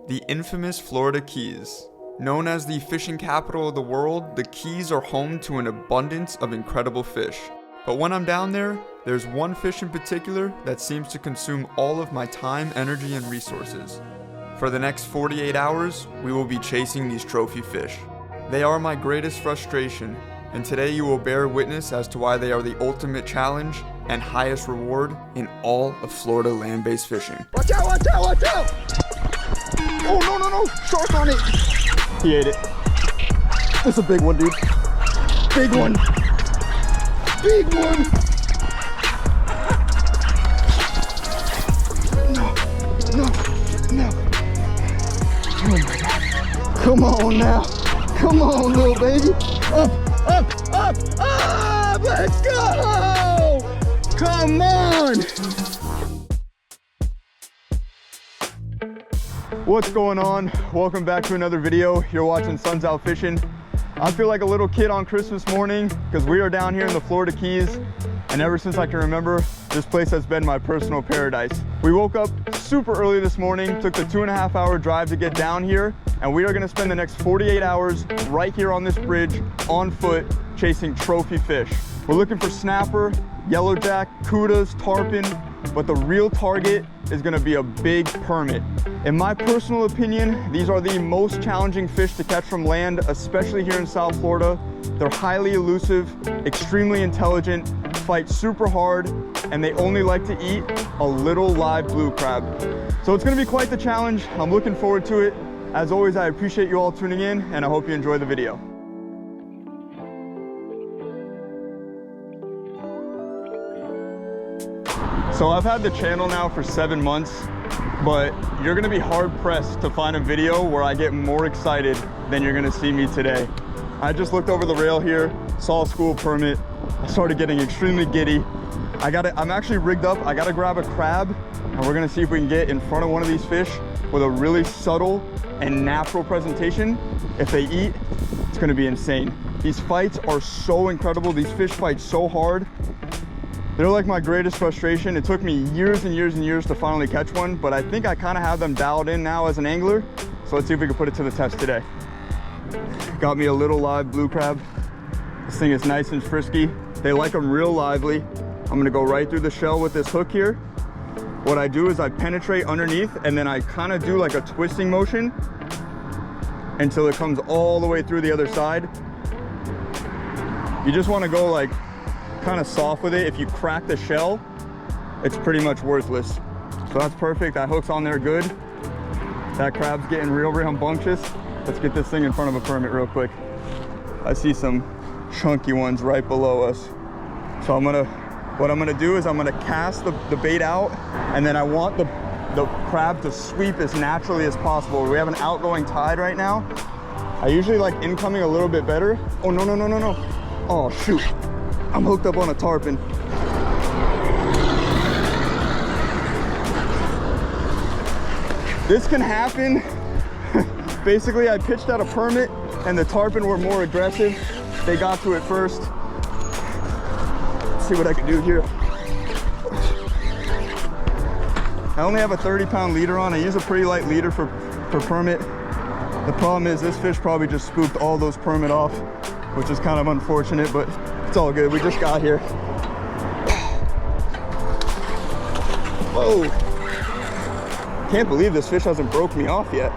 The infamous Florida Keys. Known as the fishing capital of the world, the Keys are home to an abundance of incredible fish. But when I'm down there, there's one fish in particular that seems to consume all of my time, energy, and resources. For the next 48 hours, we will be chasing these trophy fish. They are my greatest frustration, and today you will bear witness as to why they are the ultimate challenge and highest reward in all of Florida land-based fishing. Watch out, watch out, watch out! Oh, no, no, no, shark on it. He ate it. It's a big one, dude. Big one. Big one. No, no, no. Oh my God. Come on now. Come on, little baby. Up, up, up, up. Let's go. Come on. What's going on? Welcome back to another video. You're watching Suns Out Fishing. I feel like a little kid on Christmas morning because we are down here in the Florida Keys, and ever since I can remember, this place has been my personal paradise. We woke up super early this morning, took the 2.5-hour drive to get down here, and we are gonna spend the next 48 hours right here on this bridge on foot chasing trophy fish. We're looking for snapper, yellowjack, cudas, tarpon, but the real target is gonna be a big permit. In my personal opinion, these are the most challenging fish to catch from land, especially here in South Florida. They're highly elusive, extremely intelligent, fight super hard, and they only like to eat a little live blue crab. So it's gonna be quite the challenge. I'm looking forward to it. As always, I appreciate you all tuning in, and I hope you enjoy the video. So I've had the channel now for 7 months, but you're gonna be hard pressed to find a video where I get more excited than you're gonna see me today. I just looked over the rail here, saw a school permit. I started getting extremely giddy. I'm actually rigged up. I gotta grab a crab, and we're gonna see if we can get in front of one of these fish with a really subtle and natural presentation. If they eat, it's gonna be insane. These fights are so incredible. These fish fight so hard. They're like my greatest frustration. It took me years and years and years to finally catch one, but I think I kind of have them dialed in now as an angler. So let's see if we can put it to the test today. Got me a little live blue crab. This thing is nice and frisky. They like them real lively. I'm gonna go right through the shell with this hook here. What I do is I penetrate underneath, and then I kind of do like a twisting motion until it comes all the way through the other side. You just want to go like kind of soft with it. If you crack the shell, it's pretty much worthless. So that's perfect. That hook's on there good. That crab's getting real rambunctious. Let's get this thing in front of a permit real quick. I see some chunky ones right below us. So what I'm gonna do is I'm gonna cast the bait out, and then I want the crab to sweep as naturally as possible. We have an outgoing tide right now. I usually like incoming a little bit better. Oh, no, no, no, no, no. Oh, shoot. I'm hooked up on a tarpon. This can happen. Basically, I pitched out a permit and the tarpon were more aggressive. They got to it first. Let's see what I can do here. I only have a 30-pound leader on. I use a pretty light leader for permit. The problem is this fish probably just spooked all those permit off, which is kind of unfortunate, but it's all good. We just got here. Whoa. Can't believe this fish hasn't broke me off yet.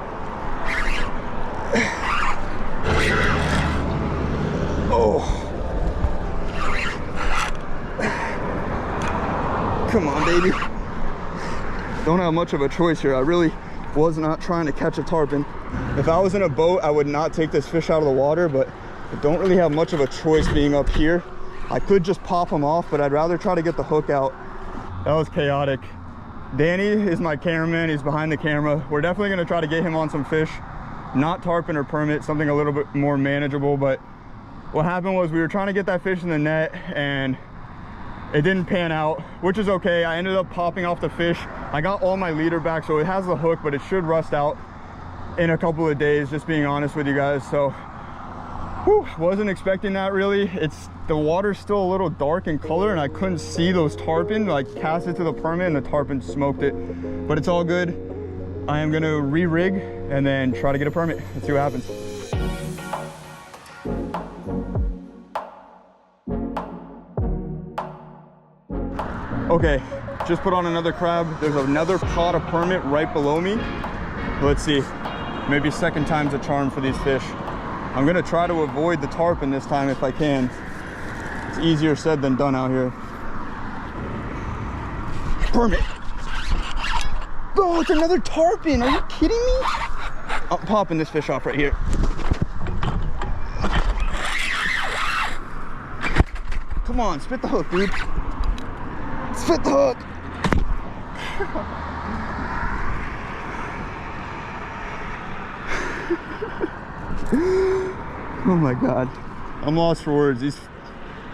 Oh. Come on, baby. Don't have much of a choice here. I really was not trying to catch a tarpon. If I was in a boat, I would not take this fish out of the water, but I don't really have much of a choice being up here. I could just pop him off, but I'd rather try to get the hook out. That was chaotic. Danny is my cameraman. He's behind the camera. We're definitely gonna try to get him on some fish. Not tarpon or permit, something a little bit more manageable, but what happened was we were trying to get that fish in the net and it didn't pan out, which is okay. I ended up popping off the fish. I got all my leader back, so it has the hook, but it should rust out in a couple of days, just being honest with you guys. So wasn't expecting that really. The water's still a little dark in color and I couldn't see those tarpon. Like cast it to the permit and the tarpon smoked it, but it's all good. I am gonna re-rig and then try to get a permit. Let's see what happens. Okay, just put on another crab. There's another pot of permit right below me. Let's see, maybe second time's a charm for these fish. I'm gonna try to avoid the tarpon this time if I can. It's easier said than done out here. Permit. Oh, it's another tarpon. Are you kidding me? I'm popping this fish off right here. Come on, spit the hook, dude. Spit the hook. Oh my God. I'm lost for words. These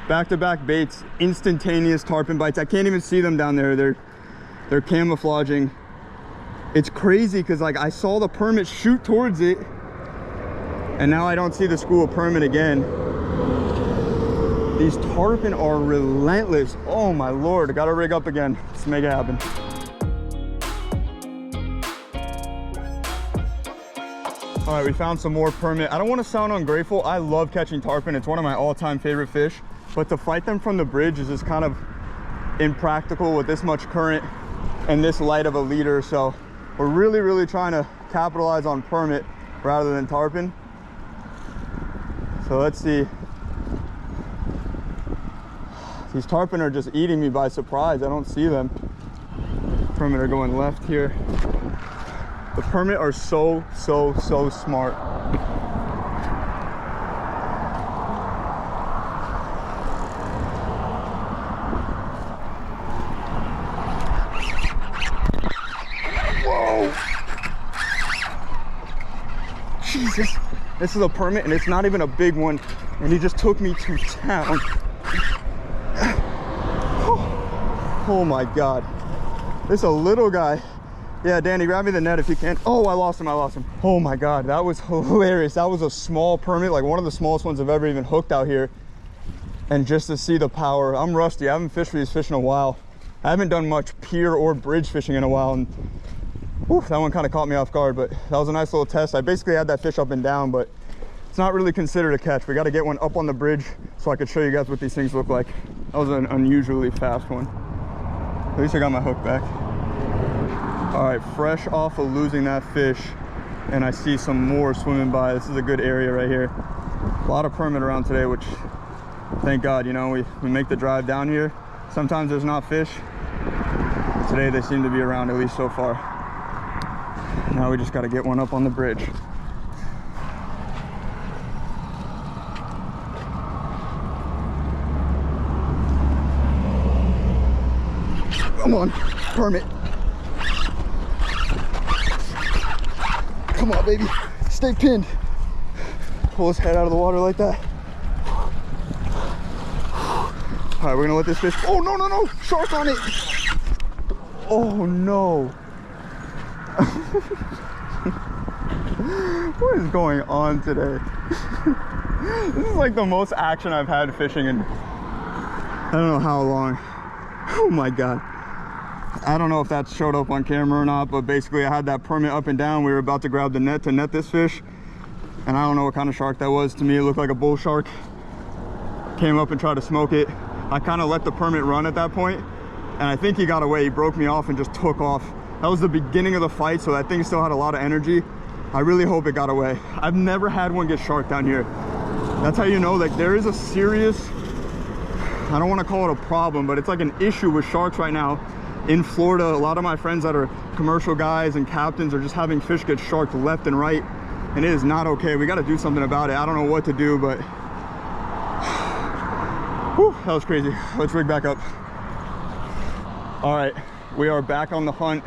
back-to-back baits, instantaneous tarpon bites. I can't even see them down there. They're camouflaging. It's crazy because like I saw the permit shoot towards it and now I don't see the school of permit again. These tarpon are relentless. Oh my Lord, I gotta rig up again. Let's make it happen. All right, we found some more permit. I don't want to sound ungrateful. I love catching tarpon. It's one of my all-time favorite fish, but to fight them from the bridge is just kind of impractical with this much current and this light of a leader. So we're really trying to capitalize on permit rather than tarpon. So let's see. These tarpon are just eating me by surprise. I don't see them. Permit are going left here. The permit are so smart. Whoa! Jesus, this is a permit and it's not even a big one, and he just took me to town. Oh my God, this is a little guy. Yeah, Danny, grab me the net if you can. Oh, I lost him. Oh my God, that was hilarious. That was a small permit, like one of the smallest ones I've ever even hooked out here. And just to see the power, I'm rusty. I haven't fished for these fish in a while. I haven't done much pier or bridge fishing in a while, and whew, that one kind of caught me off guard, but that was a nice little test. I basically had that fish up and down, but it's not really considered a catch. We got to get one up on the bridge so I could show you guys what these things look like. That was an unusually fast one. At least I got my hook back. All right, fresh off of losing that fish, and I see some more swimming by. This is a good area right here. A lot of permit around today, which thank God, you know, we make the drive down here. Sometimes there's not fish. Today they seem to be around, at least so far. Now we just got to get one up on the bridge. Come on, permit. Come on, baby, stay pinned. Pull his head out of the water like that. All right, we're gonna let this fish, oh, no, shark on it. Oh no. What is going on today? This is like the most action I've had fishing in I don't know how long. Oh my God. I don't know if that showed up on camera or not, but basically I had that permit up and down. We were about to grab the net to net this fish, and I don't know what kind of shark that was. To me, it looked like a bull shark. Came up and tried to smoke it. I kind of let the permit run at that point, and I think he got away. He broke me off and just took off. That was the beginning of the fight, so that thing still had a lot of energy. I really hope it got away. I've never had one get sharked down here. That's how you know, like, there is a serious, I don't want to call it a problem, but it's like an issue with sharks right now in Florida. A lot of my friends that are commercial guys and captains are just having fish get sharked left and right, and it is not okay. We got to do something about it. I don't know what to do, but whew, that was crazy. Let's rig back up. All right, we are back on the hunt.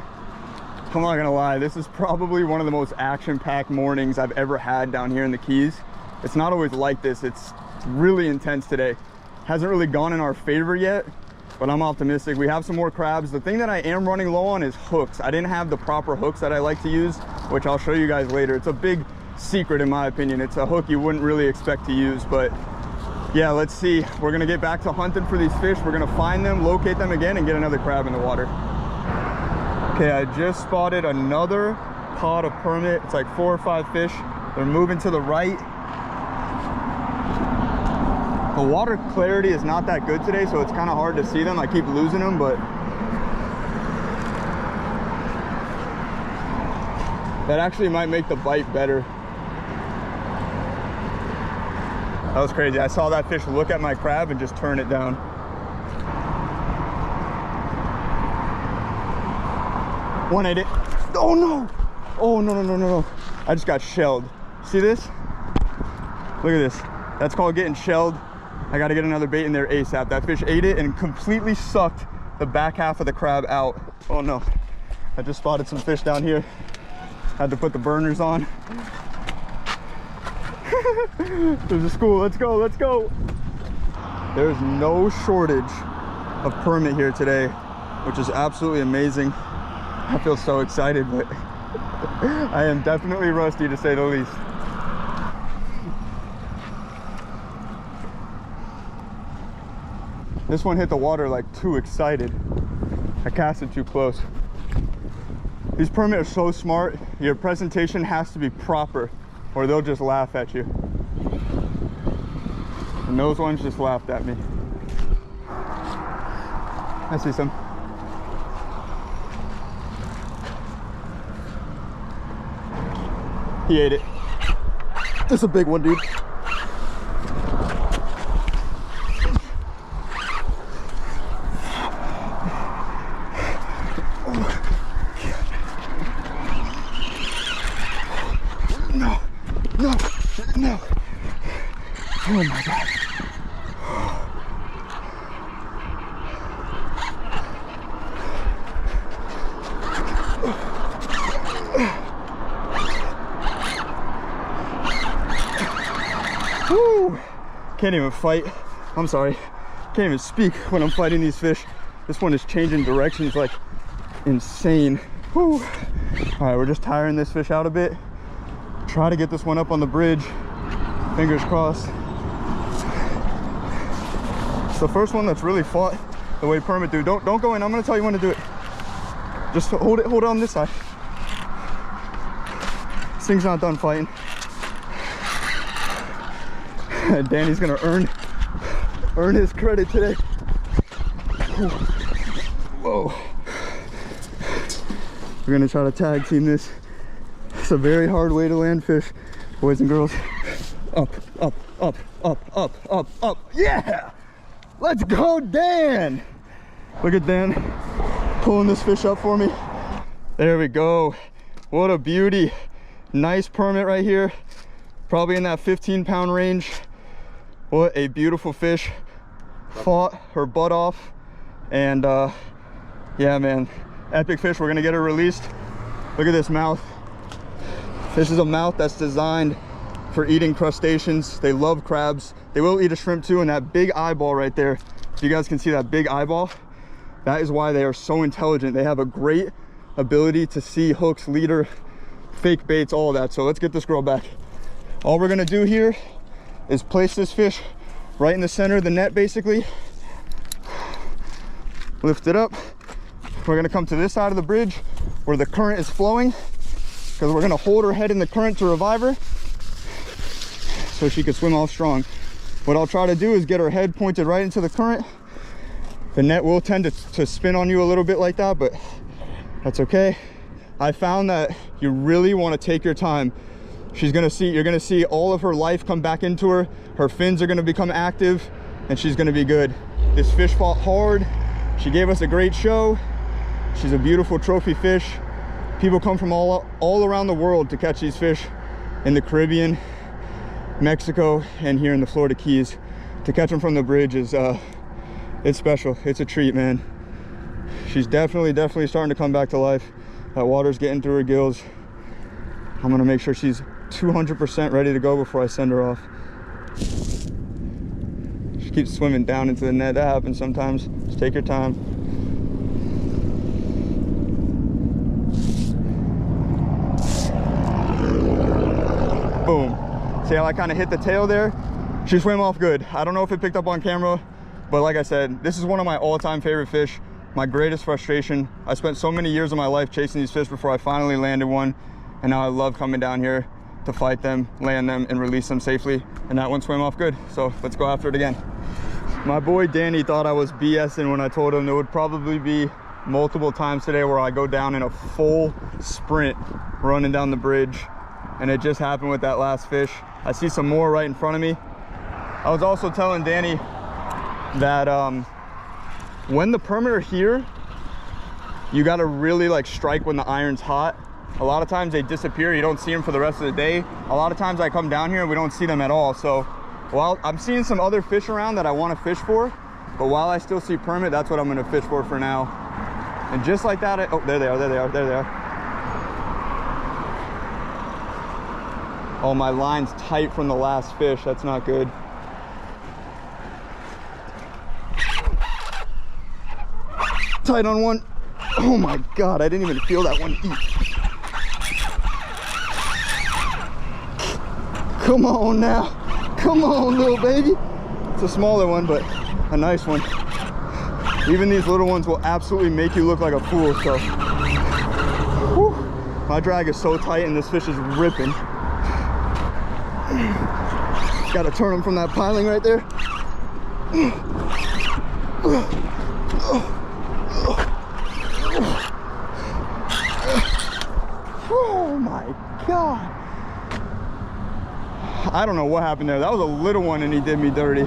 I'm not gonna lie, this is probably one of the most action-packed mornings I've ever had down here in the Keys. It's not always like this. It's really intense today. Hasn't really gone in our favor yet, but I'm optimistic. We have some more crabs. The thing that I am running low on is hooks. I didn't have the proper hooks that I like to use, which I'll show you guys later. It's a big secret in my opinion. It's a hook you wouldn't really expect to use, but yeah, let's see. We're gonna get back to hunting for these fish. We're gonna find them, locate them again, and get another crab in the water. Okay, I just spotted another caught a permit. It's like 4 or 5 fish. They're moving to the right. The water clarity is not that good today, so it's kind of hard to see them. I keep losing them, but that actually might make the bite better. That was crazy. I saw that fish look at my crab and just turn it down. One ate it. Oh no! Oh no, no, no, no, no. I just got shelled. See this? Look at this. That's called getting shelled. I gotta get another bait in there ASAP. That fish ate it and completely sucked the back half of the crab out. Oh no. I just spotted some fish down here. Had to put the burners on. There's a school. Let's go, let's go. There's no shortage of permit here today, which is absolutely amazing. I feel so excited, but I am definitely rusty to say the least. This one hit the water like too excited. I casted too close. These permit are so smart. Your presentation has to be proper or they'll just laugh at you. And those ones just laughed at me. I see some. He ate it. It's a big one, dude. No, no, no. Oh my God. Woo! Can't even fight. I'm sorry. Can't even speak when I'm fighting these fish. This one is changing directions like insane. Woo! All right, we're just tiring this fish out a bit. Try to get this one up on the bridge. Fingers crossed. It's the first one that's really fought the way permit do. Don't go in. I'm gonna tell you when to do it. Just hold it on this side. This thing's not done fighting. Danny's gonna earn his credit today. Whoa. We're gonna try to tag team this. It's a very hard way to land fish, boys and girls. Up, up, up, up, up, up, up. Yeah! Let's go, Dan! Look at Dan pulling this fish up for me. There we go. What a beauty. Nice permit right here. Probably in that 15-pound range. What a beautiful fish. Fought her butt off. And yeah, man, epic fish. We're gonna get her released. Look at this mouth. This is a mouth that's designed for eating crustaceans. They love crabs. They will eat a shrimp too. And that big eyeball right there, if you guys can see that big eyeball, that is why they are so intelligent. They have a great ability to see hooks, leader, fake baits, all of that. So let's get this girl back. All we're gonna do here is place this fish right in the center of the net, basically. Lift it up. We're gonna come to this side of the bridge where the current is flowing, because we're gonna hold her head in the current to revive her so she can swim off strong. What I'll try to do is get her head pointed right into the current. The net will tend to spin on you a little bit like that, but that's okay. I found that you really want to take your time. You're gonna see all of her life come back into her. Her fins are gonna become active and she's gonna be good. This fish fought hard. She gave us a great show. She's a beautiful trophy fish. People come from all around the world to catch these fish in the Caribbean, Mexico, and here in the Florida Keys. To catch them from the bridge is, it's special. It's a treat, man. She's definitely starting to come back to life. That water's getting through her gills. I'm gonna make sure she's 200% ready to go before I send her off. She keeps swimming down into the net. That happens sometimes. Just take your time. Boom. See how I kind of hit the tail there? She swam off good. I don't know if it picked up on camera, but like I said, this is one of my all-time favorite fish. My greatest frustration. I spent so many years of my life chasing these fish before I finally landed one. And now I love coming down here to fight them, land them, and release them safely. And that one swam off good. So let's go after it again. My boy Danny thought I was BSing when I told him there would probably be multiple times today where I go down in a full sprint running down the bridge. And it just happened with that last fish. I see some more right in front of me. I was also telling Danny that when the permit are here, you got to really like strike when the iron's hot. A lot of times they disappear, you don't see them for the rest of the day. A lot of times I come down here and we don't see them at all. So while I'm seeing some other fish around that I want to fish for, but while I still see permit, that's what I'm going to fish for now. And just like that, oh, there they are, there they are, there they are. Oh, my line's tight from the last fish. That's not good. Tight on one. Oh my God, I didn't even feel that one eat. Come on now. Come on, little baby. It's a smaller one, but a nice one. Even these little ones will absolutely make you look like a fool, so. Whew. My drag is so tight and this fish is ripping. Gotta turn him from that piling right there. Oh my God. I don't know what happened there. That was a little one and he did me dirty.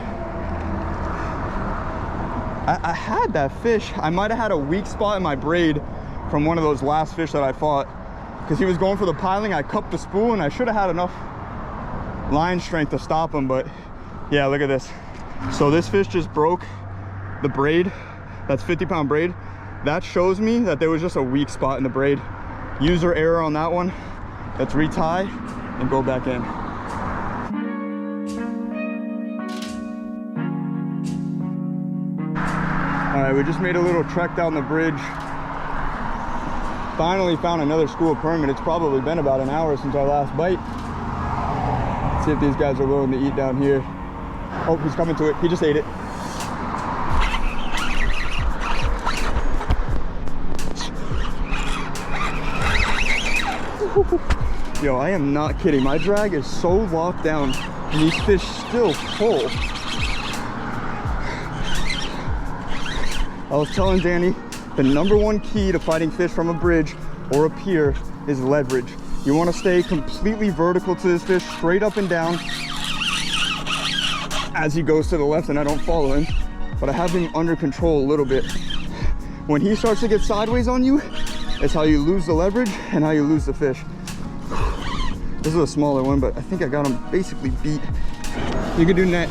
I had that fish. I might have had a weak spot in my braid from one of those last fish that I fought. Because he was going for the piling, I cupped the spool and I should have had enough line strength to stop him, but yeah, look at this. So this fish just broke the braid. That's 50-pound braid. That shows me that there was just a weak spot in the braid. User error on that one. Let's retie and go back in. All right, we just made a little trek down the bridge. Finally found another school of permit. It's probably been about an hour since our last bite. Let's see if these guys are willing to eat down here. Oh, he's coming to it. He just ate it. Yo, I am not kidding. My drag is so locked down and these fish still full. I was telling Danny, the #1 key to fighting fish from a bridge or a pier is leverage. You want to stay completely vertical to this fish, straight up and down as he goes to the left, and I don't follow him, but I have him under control a little bit. When he starts to get sideways on you, it's how you lose the leverage and how you lose the fish. This is a smaller one, but I think I got him basically beat. You can do net.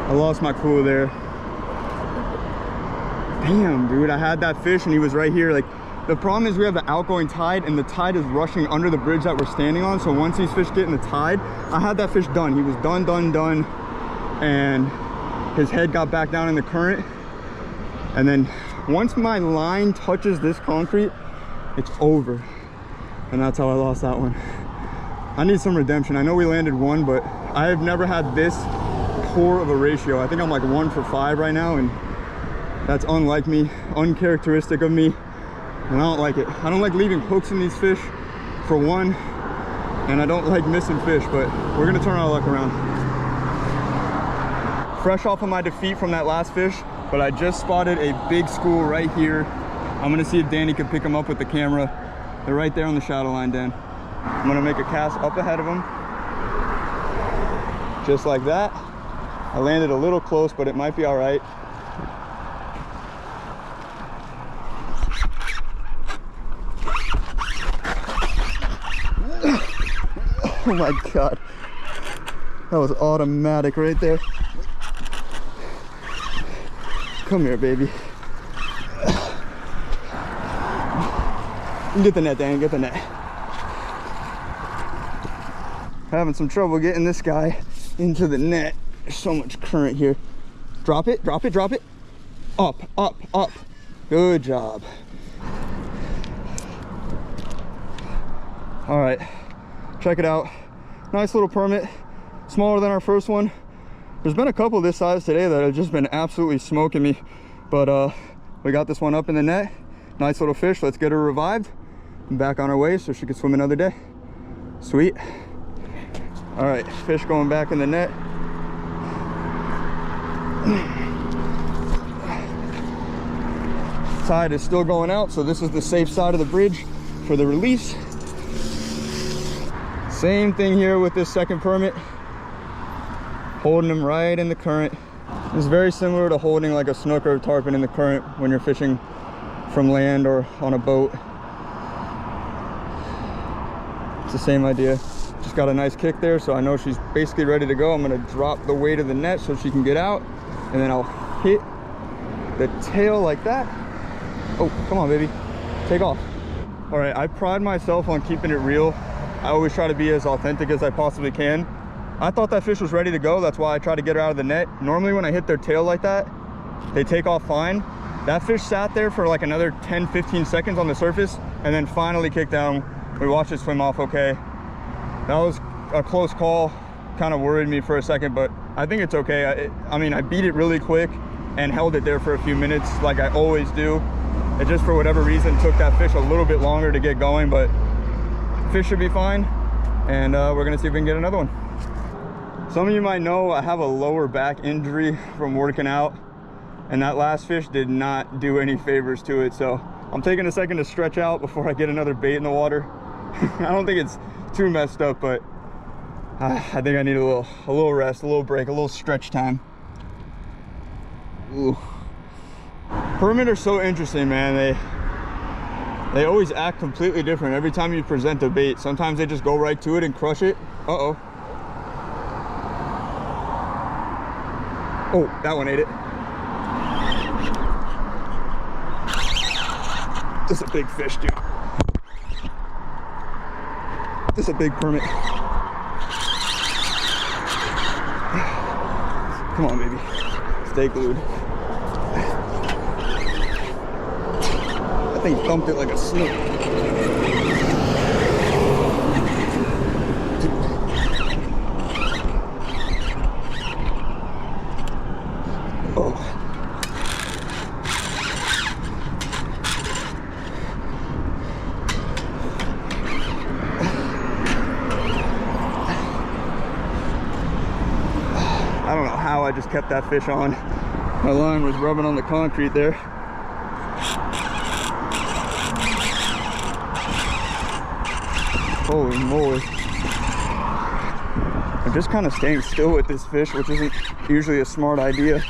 I lost my cool there. Damn, dude, I had that fish and he was right here. Like, the problem is we have the outgoing tide and the tide is rushing under the bridge that we're standing on. So once these fish get in the tide, I had that fish done. He was done. And his head got back down in the current. And then once my line touches this concrete, it's over. And that's how I lost that one. I need some redemption. I know we landed one, but I have never had this poor of a ratio. I think I'm like 1 for 5 right now, and that's unlike me, uncharacteristic of me, and I don't like it. I don't like leaving hooks in these fish, for one, and I don't like missing fish, but we're gonna turn our luck around. Fresh off of my defeat from that last fish, but I just spotted a big school right here. I'm gonna see if Danny can pick them up with the camera. They're right there on the shadow line, Dan. I'm gonna make a cast up ahead of them, just like that. I landed a little close, but it might be all right. Oh my God. That was automatic right there. Come here, baby. Get the net, Dan, get the net. Having some trouble getting this guy into the net. There's so much current here. Drop it, drop it, drop it. Up, up, up. Good job. All right, check it out. Nice little permit, smaller than our first one. There's been a couple this size today that have just been absolutely smoking me, but we got this one up in the net. Nice little fish. Let's get her revived and back on our way so she can swim another day. Sweet. All right, fish going back in the net. Tide is still going out, so this is the safe side of the bridge for the release. Same thing here with this second permit. Holding them right in the current. It's very similar to holding like a snook or a tarpon in the current when you're fishing from land or on a boat. It's the same idea. Just got a nice kick there, so I know she's basically ready to go. I'm gonna drop the weight of the net so she can get out, and then I'll hit the tail like that. Oh, come on, baby, take off. All right, I pride myself on keeping it real. I always try to be as authentic as I possibly can. I thought that fish was ready to go. That's why I try to get her out of the net. Normally when I hit their tail like that, they take off fine. That fish sat there for like another 10-15 seconds on the surface and then finally kicked down. We watched it swim off okay. That was a close call. Kind of worried me for a second, but I think it's okay. I mean, I beat it really quick and held it there for a few minutes like I always do. It just, for whatever reason, took that fish a little bit longer to get going, but fish should be fine. And we're gonna see if we can get another one. Some of you might know I have a lower back injury from working out, and that last fish did not do any favors to it. So I'm taking a second to stretch out before I get another bait in the water. I don't think it's too messed up, but I think I need a little rest, a little break, a little stretch time. Ooh. Permit are so interesting, man. They always act completely different every time you present a bait. Sometimes they just go right to it and crush it. Uh-oh. Oh, that one ate it. This is a big fish, dude. This is a big permit. Come on, baby. Stay glued. That thing thumped it like a snook. Oh. I don't know how I just kept that fish on. My line was rubbing on the concrete there. Holy moly. I'm just kind of staying still with this fish, which isn't usually a smart idea.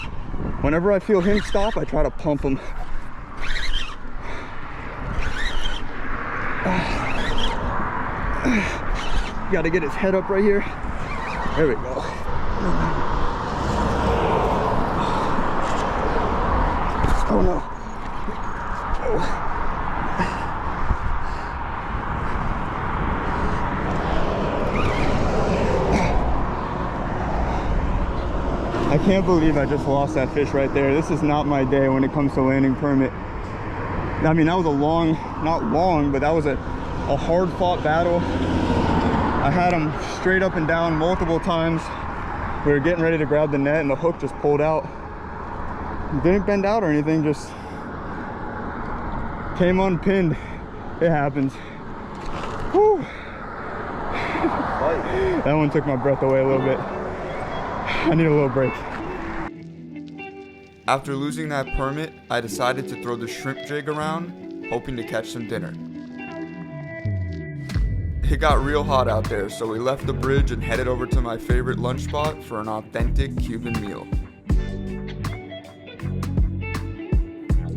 Whenever I feel him stop, I try to pump him. Got to get his head up right here. There we go. Oh no. Oh. I can't believe I just lost that fish right there. This is not my day when it comes to landing permit. I mean, that was a long, not long, but that was a hard fought battle. I had him straight up and down multiple times. We were getting ready to grab the net and the hook just pulled out. Didn't bend out or anything, just came unpinned. It happens. Whew. That one took my breath away a little bit. I need a little break. After losing that permit, I decided to throw the shrimp jig around, hoping to catch some dinner. It got real hot out there, so we left the bridge and headed over to my favorite lunch spot for an authentic Cuban meal.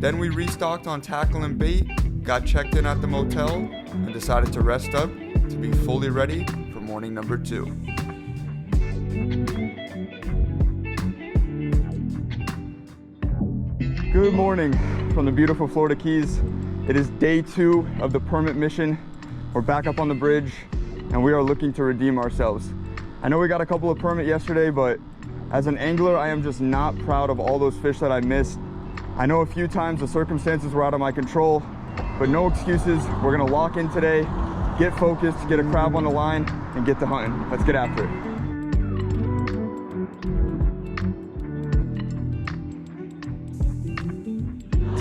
Then we restocked on tackle and bait, got checked in at the motel, and decided to rest up to be fully ready for morning number 2. Good morning from the beautiful Florida Keys. It is day 2 of the permit mission. We're back up on the bridge and we are looking to redeem ourselves. I know we got a couple of permit yesterday, but as an angler, I am just not proud of all those fish that I missed. I know a few times the circumstances were out of my control, but no excuses. We're gonna lock in today, get focused, get a crab on the line, and get to hunting. Let's get after it.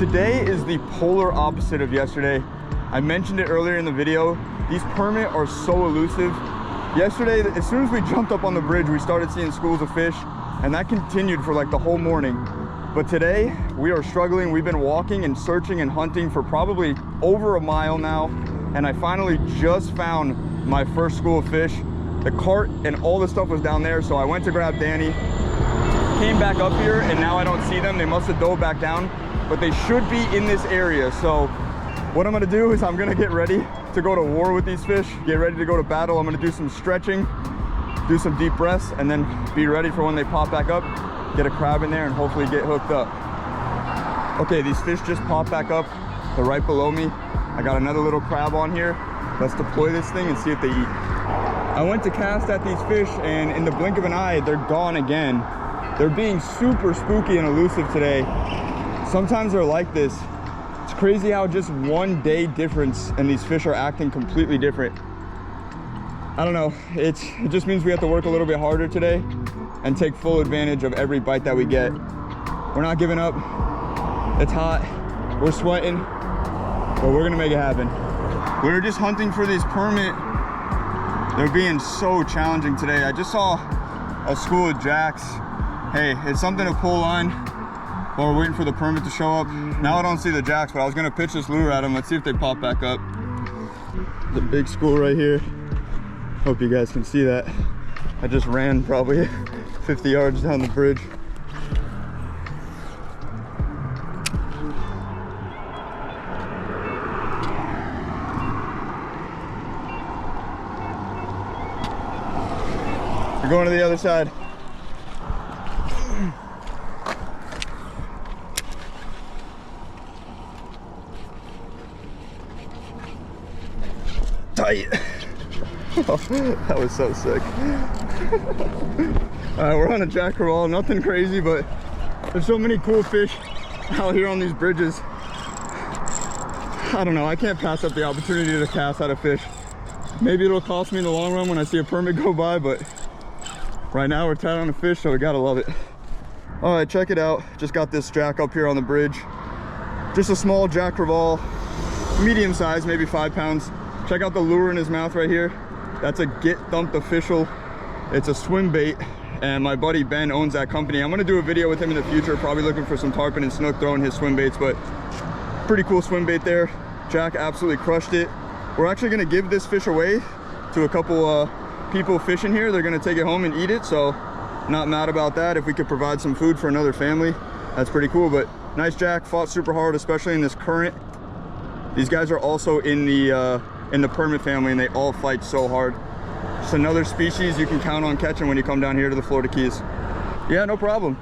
today is the polar opposite of yesterday. I mentioned it earlier in the video. These permit are so elusive. Yesterday, as soon as we jumped up on the bridge, we started seeing schools of fish, and that continued for like the whole morning. But today, we are struggling. We've been walking and searching and hunting for probably over a mile now, and I finally just found my first school of fish. The cart and all the stuff was down there, so I went to grab Danny, came back up here, and now I don't see them. They must have dove back down, but they should be in this area. So what I'm gonna do is I'm gonna get ready to go to war with these fish, get ready to go to battle. I'm gonna do some stretching, do some deep breaths, and then be ready for when they pop back up, get a crab in there and hopefully get hooked up. Okay, these fish just popped back up. They're right below me. I got another little crab on here. Let's deploy this thing and see if they eat. I went to cast at these fish, and in the blink of an eye, they're gone again. They're being super spooky and elusive today. Sometimes they're like this. It's crazy how just 1 day difference and these fish are acting completely different. I don't know, it just means we have to work a little bit harder today and take full advantage of every bite that we get. We're not giving up. It's hot, we're sweating, but we're gonna make it happen. We were just hunting for these permit. They're being so challenging today. I just saw a school of jacks. Hey, it's something to pull on while we're waiting for the permit to show up. Now I don't see the jacks, but I was gonna pitch this lure at them. Let's see if they pop back up. The big school right here. Hope you guys can see that. I just ran probably 50 yards down the bridge. We're going to the other side. Tight. Oh, that was so sick. All right, we're on a jack crevalle. Nothing crazy, but there's so many cool fish out here on these bridges. I don't know, I can't pass up the opportunity to cast at a fish. Maybe it'll cost me in the long run when I see a permit go by, but right now we're tied on a fish, so we gotta love it. All right, check it out. Just got this jack up here on the bridge. Just a small jack crevalle, medium size, maybe 5 pounds. Check out the lure in his mouth right here. That's a Get Thumped official. It's a swim bait, and my buddy Ben owns that company. I'm gonna do a video with him in the future, probably looking for some tarpon and snook throwing his swim baits, but pretty cool swim bait there. Jack absolutely crushed it. We're actually gonna give this fish away to a couple people fishing here. They're gonna take it home and eat it, so not mad about that. If we could provide some food for another family, that's pretty cool. But nice jack, fought super hard, especially in this current. These guys are also in the permit family, and they all fight so hard. Just another species you can count on catching when you come down here to the Florida Keys. Yeah, no problem.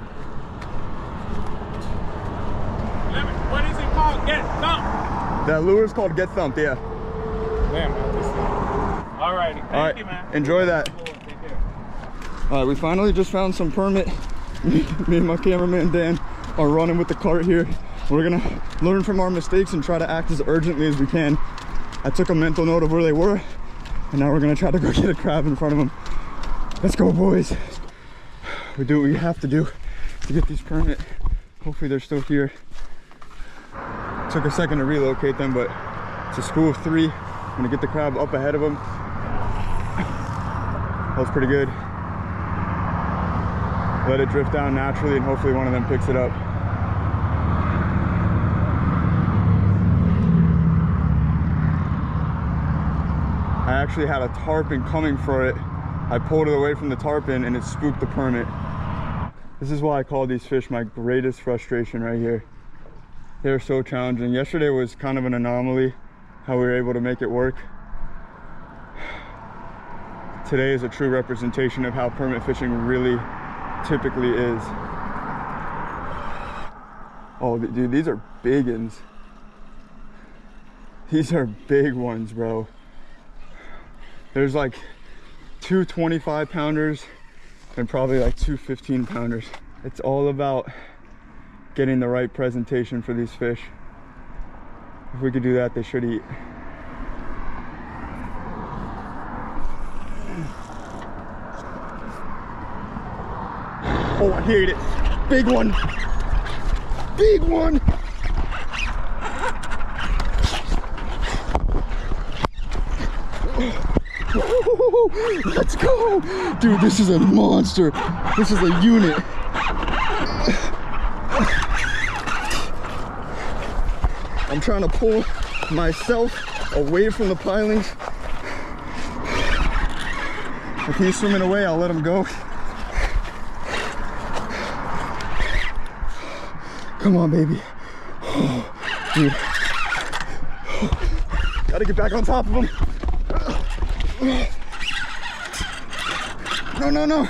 What is it called? Get Thumped? That lure is called Get Thumped, yeah. Damn, all righty, thank you, man. Enjoy that. Cool. Take care. All right, we finally just found some permit. Me and my cameraman Dan are running with the cart here. We're gonna learn from our mistakes and try to act as urgently as we can. I took a mental note of where they were, and now we're gonna try to go get a crab in front of them. Let's go, boys. We do what we have to do to get these permit. Hopefully they're still here. Took a second to relocate them, but it's a school of 3. I'm gonna get the crab up ahead of them. That was pretty good. Let it drift down naturally, and hopefully one of them picks it up. I actually had a tarpon coming for it. I pulled it away from the tarpon and it spooked the permit. This is why I call these fish my greatest frustration right here. They're so challenging. Yesterday was kind of an anomaly how we were able to make it work. Today is a true representation of how permit fishing really typically is. Oh, dude, these are big ones. These are big ones, bro. There's like 2 25-pounders and probably like 2 15-pounders. It's all about getting the right presentation for these fish. If we could do that, they should eat. Oh, I hate it. Big one. Big one. Let's go. Dude, this is a monster. This is a unit. I'm trying to pull myself away from the pilings. If he's swimming away, I'll let him go. Come on, baby. Oh, dude. Gotta get back on top of him. No, no, no.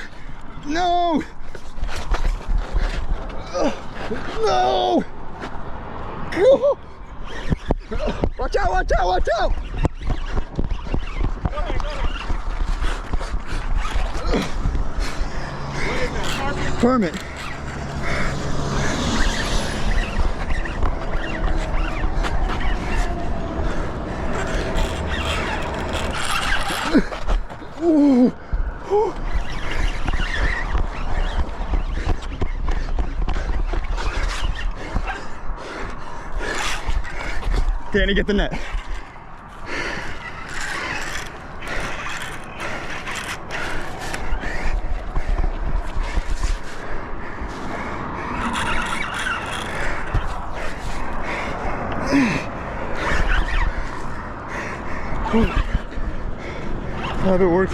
No. No. Go. Watch out, watch out, watch out. Permit. Ooh. Ooh. Danny, get the net. I haven't worked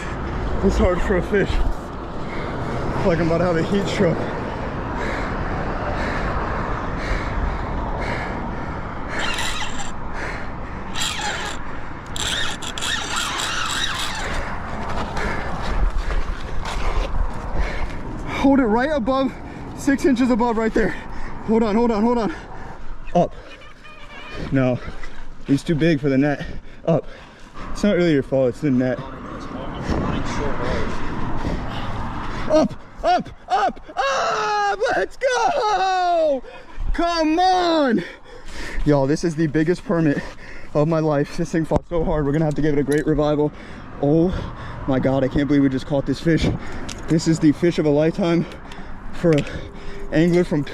this hard for a fish. Like I'm about to have a heat stroke. Hold it right above, 6 inches above right there. Hold on, hold on, hold on. Up. No, he's too big for the net. Up. It's not really your fault, it's the net. Up, up, up, up! Let's go! Come on! Y'all, this is the biggest permit of my life. This thing fought so hard. We're gonna have to give it a great revival. Oh my God, I can't believe we just caught this fish. This is the fish of a lifetime for an angler from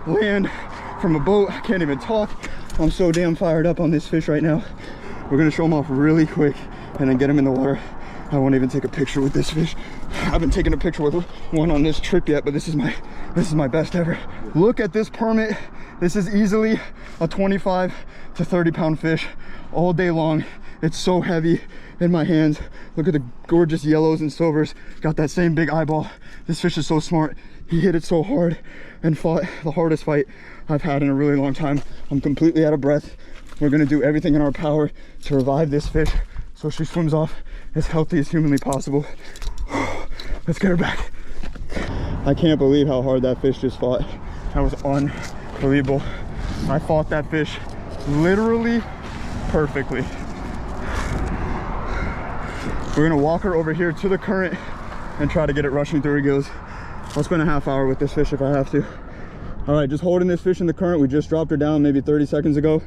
land, from a boat. I can't even talk. I'm so damn fired up on this fish right now. We're gonna show him off really quick and then get him in the water. I won't even take a picture with this fish. I haven't taken a picture with one on this trip yet, but this is my best ever. Look at this permit. This is easily a 25 to 30 pound fish all day long. It's so heavy in my hands. Look at the gorgeous yellows and silvers. Got that same big eyeball. This fish is so smart. He hit it so hard and fought the hardest fight I've had in a really long time. I'm completely out of breath. We're gonna do everything in our power to revive this fish so she swims off as healthy as humanly possible. Let's get her back. I can't believe how hard that fish just fought. That was unbelievable. I fought that fish literally perfectly. We're gonna walk her over here to the current and try to get it rushing through her gills. I'll spend a half hour with this fish if I have to. All right, just holding this fish in the current. We just dropped her down maybe 30 seconds ago.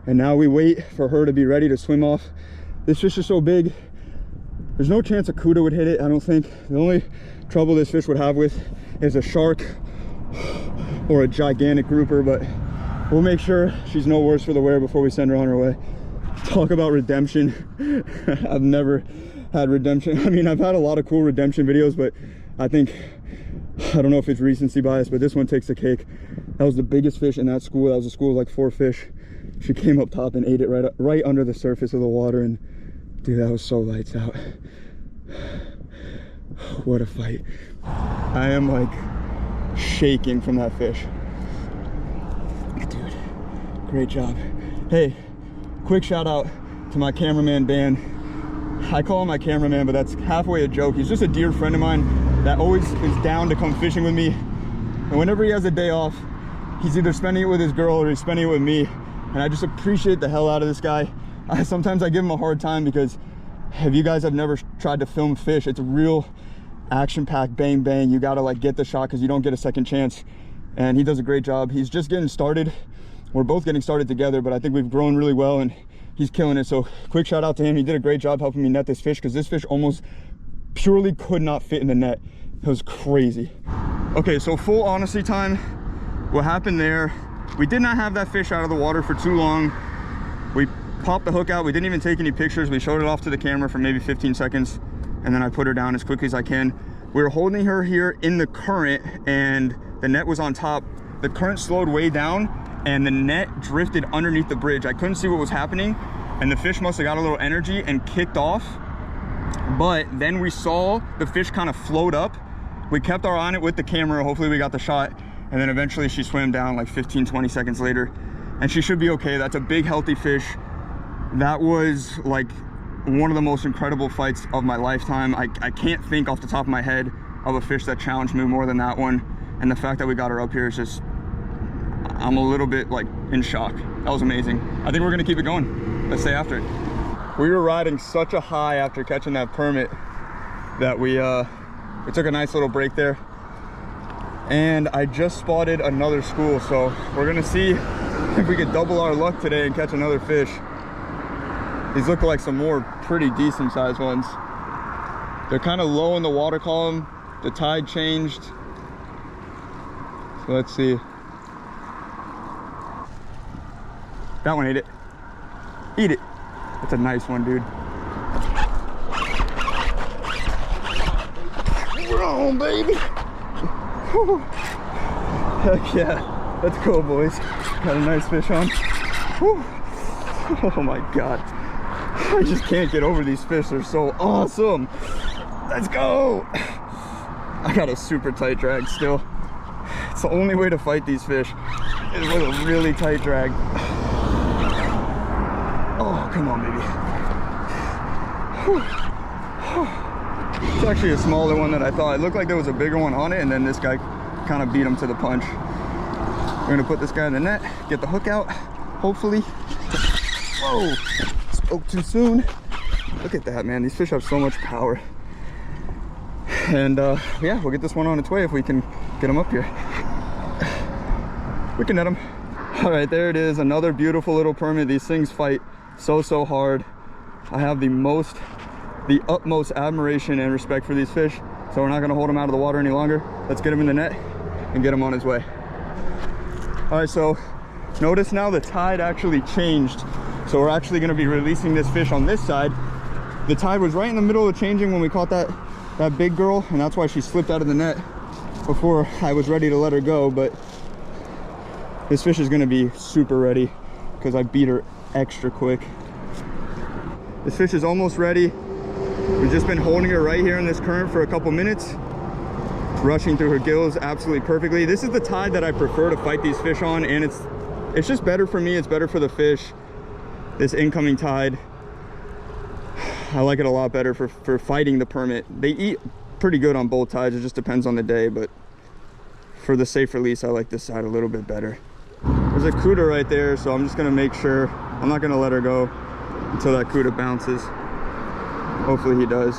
And now we wait for her to be ready to swim off. This fish is so big, there's no chance a cuda would hit it, I don't think. The only trouble this fish would have with is a shark or a gigantic grouper, but we'll make sure she's no worse for the wear before we send her on her way. Talk about redemption. I've never had redemption. I mean, I've had a lot of cool redemption videos, but I don't know if it's recency bias, but this one takes the cake. That was the biggest fish in that school. That was a school of like 4 fish. She came up top and ate it right under the surface of the water, and dude, that was so lights out. What a fight. I am like shaking from that fish. Dude, great job. Hey, quick shout out to my cameraman, Dan. I call him my cameraman, but that's halfway a joke. He's just a dear friend of mine that always is down to come fishing with me. And whenever he has a day off, he's either spending it with his girl or he's spending it with me. And I just appreciate the hell out of this guy. Sometimes I give him a hard time because if you guys have never tried to film fish, it's a real action-packed bang bang. You gotta like get the shot because you don't get a second chance. And he does a great job. He's just getting started. We're both getting started together, but I think we've grown really well and he's killing it. So quick shout out to him. He did a great job helping me net this fish because this fish almost purely could not fit in the net. It was crazy. Okay, so full honesty time. What happened there, we did not have that fish out of the water for too long. We popped the hook out. We didn't even take any pictures. We showed it off to the camera for maybe 15 seconds, and then I put her down as quickly as I can. We were holding her here in the current, and the net was on top. The current slowed way down, and the net drifted underneath the bridge. I couldn't see what was happening, and the fish must have got a little energy and kicked off. But then we saw the fish kind of float up. We kept our eye on it with the camera. Hopefully we got the shot. And then eventually she swam down like 15, 20 seconds later, and she should be okay. That's a big, healthy fish. That was like one of the most incredible fights of my lifetime. I can't think off the top of my head of a fish that challenged me more than that one. And the fact that we got her up here is just, I'm a little bit like in shock. That was amazing. I think we're gonna keep it going. Let's stay after it. We were riding such a high after catching that permit that we took a nice little break there. And I just spotted another school, so we're gonna see if we could double our luck today and catch another fish. These look like some more pretty decent sized ones. They're kind of low in the water column. The tide changed. So let's see. That one ate it. Eat it. That's a nice one, dude. We're on, baby. Whew. Heck yeah, let's go, boys. Got a nice fish on. Whew. Oh my God, I just can't get over these fish. They're so awesome. Let's go. I got a super tight drag still. It's the only way to fight these fish is with a really tight drag. Oh, come on, baby. Whew. It's actually a smaller one than I thought. It looked like there was a bigger one on it, and then this guy kind of beat him to the punch. We're gonna put this guy in the net, get the hook out, hopefully. Whoa, spoke too soon. Look at that, man. These fish have so much power. And yeah, we'll get this one on its way if we can get him up here. We can net him. All right, there it is. Another beautiful little permit. These things fight so hard. I have the utmost admiration and respect for these fish, so we're not going to hold them out of the water any longer. Let's get him in the net and get him on his way. All right, so notice now the tide actually changed, so we're actually going to be releasing this fish on this side. The tide was right in the middle of changing when we caught that big girl, and that's why she slipped out of the net before I was ready to let her go. But this fish is going to be super ready because I beat her extra quick. This fish is almost ready. We've just been holding her right here in this current for a couple minutes, rushing through her gills absolutely perfectly. This is the tide that I prefer to fight these fish on, and it's just better for me. It's better for the fish. This incoming tide, I like it a lot better for fighting the permit. They eat pretty good on both tides. It just depends on the day, but for the safe release, I like this side a little bit better. There's a cuda right there, so I'm just gonna make sure. I'm not gonna let her go until that cuda bounces. Hopefully he does.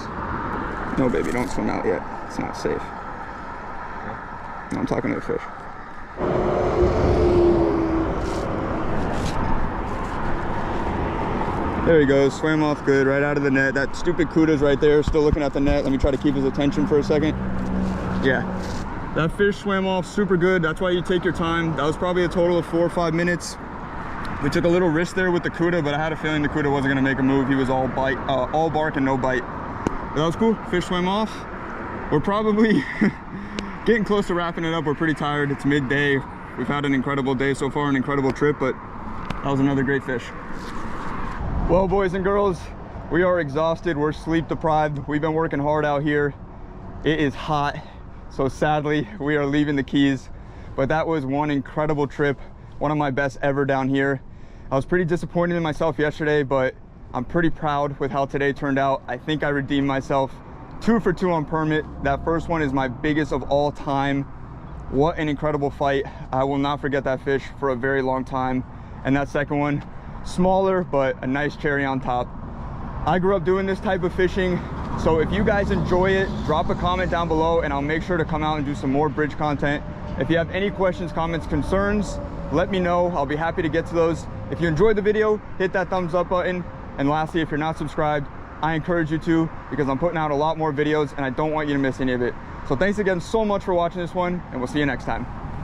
No, baby, don't swim out yet. It's not safe. No, I'm talking to the fish. There he goes, swam off good, right out of the net. That stupid cuda's right there, still looking at the net. Let me try to keep his attention for a second. Yeah, that fish swam off super good. That's why you take your time. That was probably a total of 4 or 5 minutes. We took a little risk there with the cuda, but I had a feeling the cuda wasn't gonna make a move. He was all bark and no bite. But that was cool. Fish swam off. We're probably getting close to wrapping it up. We're pretty tired. It's midday. We've had an incredible day so far, an incredible trip, but that was another great fish. Well, boys and girls, we are exhausted. We're sleep deprived. We've been working hard out here. It is hot, so sadly, we are leaving the Keys. But that was one incredible trip, one of my best ever down here. I was pretty disappointed in myself yesterday, but I'm pretty proud with how today turned out. I think I redeemed myself. 2 for 2 on permit. That first one is my biggest of all time. What an incredible fight. I will not forget that fish for a very long time. And that second one, smaller, but a nice cherry on top. I grew up doing this type of fishing, so if you guys enjoy it, drop a comment down below and I'll make sure to come out and do some more bridge content. If you have any questions, comments, concerns, let me know. I'll be happy to get to those. If you enjoyed the video, hit that thumbs up button. And lastly, if you're not subscribed, I encourage you to, because I'm putting out a lot more videos and I don't want you to miss any of it. So thanks again so much for watching this one, and we'll see you next time.